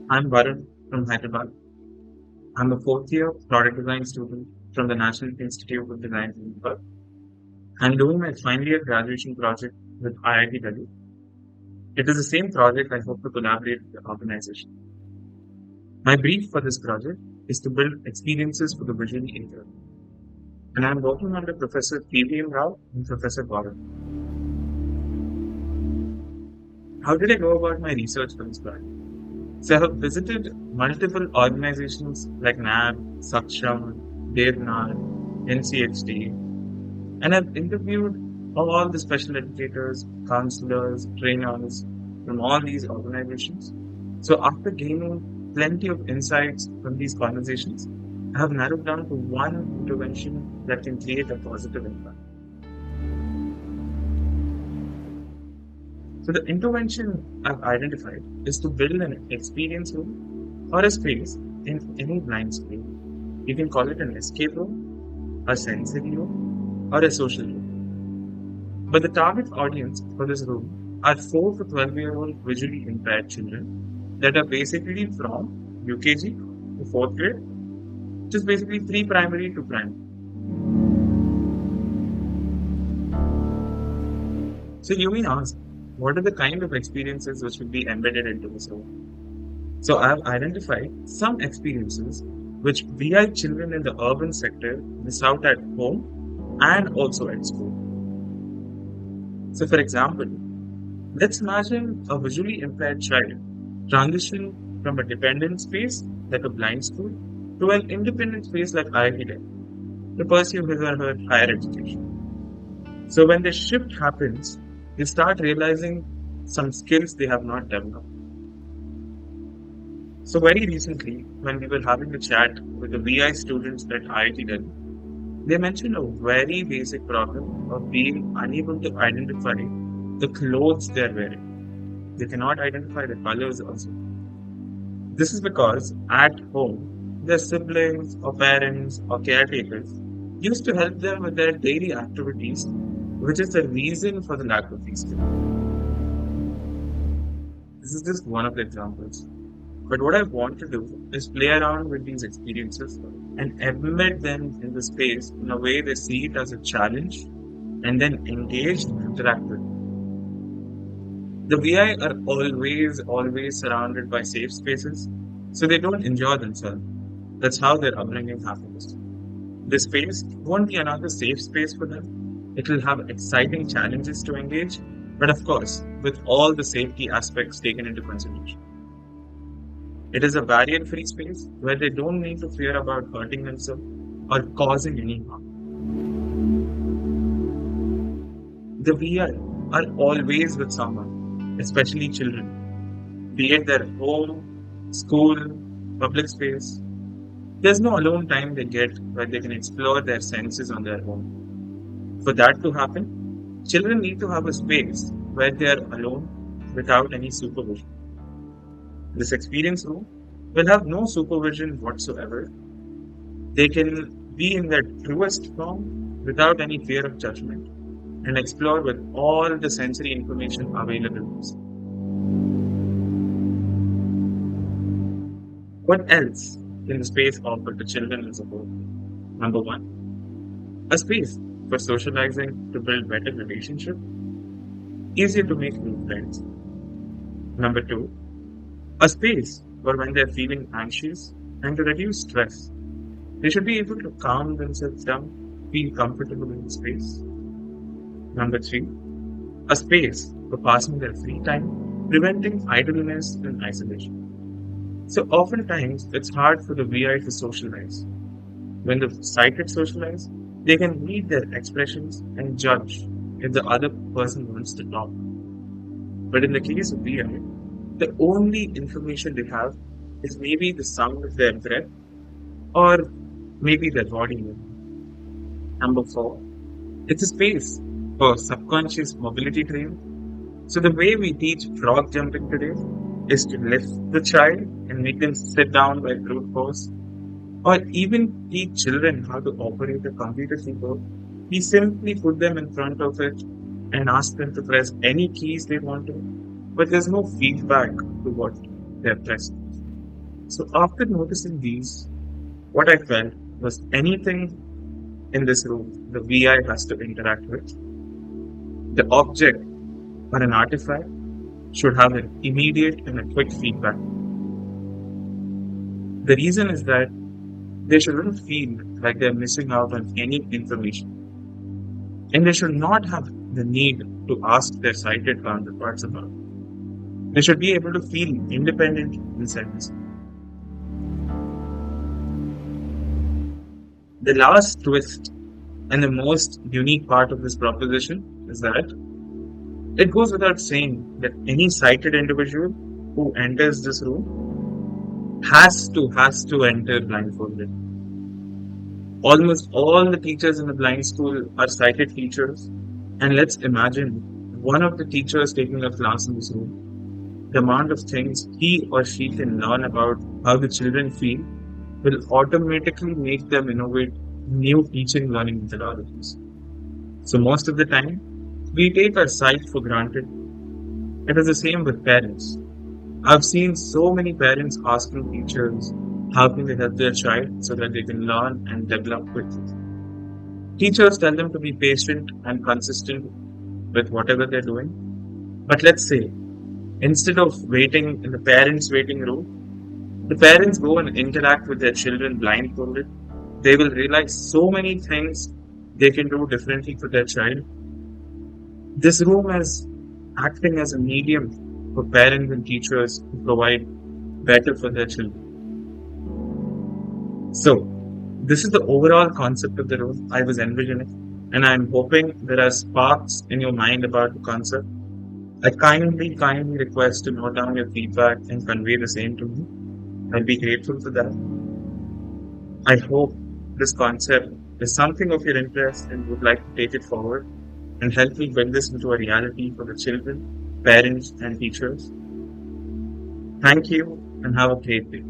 I'm Varun from Hyderabad. I'm a fourth year product design student from the National Institute of Design in Impaired. I'm doing my final year graduation project with IIT Delhi. It is the same project I hope to collaborate with the organization. My brief for this project is to build experiences for the visually impaired. And I'm working under Professor PVM Rao and Professor Gourab. How did I go about my research for this project? So I have visited multiple organizations like NAB, Saksham, Devnar, NCHD, and I've interviewed all the special educators, counselors, trainers from all these organizations. So after gaining plenty of insights from these conversations, I have narrowed down to one intervention that can create a positive impact. So the intervention I've identified is to build an experience room or a space in any blind space. You can call it an escape room, a sensory room, or a social room. But the target audience for this room are 4 to 12-year-old visually impaired children that are basically from UKG to 4th grade, which is basically pre-primary to primary. So you may ask, what are the kind of experiences which will be embedded into this room? So I have identified some experiences which VI children in the urban sector miss out at home and also at school. So for example, let's imagine a visually impaired child transition from a dependent space like a blind school to an independent space like IIT to pursue his or her higher education. So when the shift happens, they start realizing some skills they have not developed. So very recently, when we were having a chat with the VI students at IIT Delhi, they mentioned a very basic problem of being unable to identify the clothes they're wearing. They cannot identify the colors also. This is because at home, their siblings or parents or caretakers used to help them with their daily activities, which is the reason for the lack of these skills. This is just one of the examples. But what I want to do is play around with these experiences and embed them in the space in a way they see it as a challenge and then engage and interact with it. The VI are always surrounded by safe spaces, so they don't enjoy themselves. That's how their upbringing happens. This space won't be another safe space for them. It will have exciting challenges to engage, but of course, with all the safety aspects taken into consideration. It is a barrier-free space where they don't need to fear about hurting themselves or causing any harm. The VI are always with someone, especially children, be it their home, school, public space. There's no alone time they get where they can explore their senses on their own. For that to happen, children need to have a space where they are alone without any supervision. This experience room will have no supervision whatsoever. They can be in their truest form without any fear of judgment and explore with all the sensory information available. What else can the space offer to children as a whole? Number one, a space for socializing to build better relationships, easier to make new friends. Number two, a space for when they're feeling anxious and to reduce stress. They should be able to calm themselves down, feel comfortable in the space. Number three, a space for passing their free time, preventing idleness and isolation. So oftentimes it's hard for the VI to socialize. When the sighted socialize, they can read their expressions and judge if the other person wants to talk. But in the case of VI, the only information they have is maybe the sound of their breath or maybe their body movement. Number four, it's a space for subconscious mobility training. So the way we teach frog jumping today is to lift the child and make them sit down by brute force, or even teach children how to operate a computer keyboard. We simply put them in front of it and ask them to press any keys they want to, but there's no feedback to what they're pressing. So after noticing these, what I felt was anything in this room the VI has to interact with, the object or an artifact should have an immediate and a quick feedback. The reason is that they shouldn't feel like they're missing out on any information, and they should not have the need to ask their sighted counterparts about it. They should be able to feel independent inside this. The last twist and the most unique part of this proposition is that it goes without saying that any sighted individual who enters this room has to enter blindfolded. Almost all the teachers in the blind school are sighted teachers, and let's imagine one of the teachers taking a class in this room. The amount of things he or she can learn about how the children feel will automatically make them innovate new teaching learning methodologies. So most of the time, we take our sight for granted. It is the same with parents. I've seen so many parents asking teachers how can they help their child so that they can learn and develop quickly. Teachers tell them to be patient and consistent with whatever they're doing. But let's say, instead of waiting in the parents' waiting room, the parents go and interact with their children blindfolded. They will realize so many things they can do differently for their child. This room is acting as a medium for parents and teachers to provide better for their children. So, this is the overall concept of the room I was envisioning, and I'm hoping there are sparks in your mind about the concept. I kindly request to note down your feedback and convey the same to me. I'll be grateful for that. I hope this concept is something of your interest and would like to take it forward and help me build this into a reality for the children, parents, and teachers. Thank you and have a great day.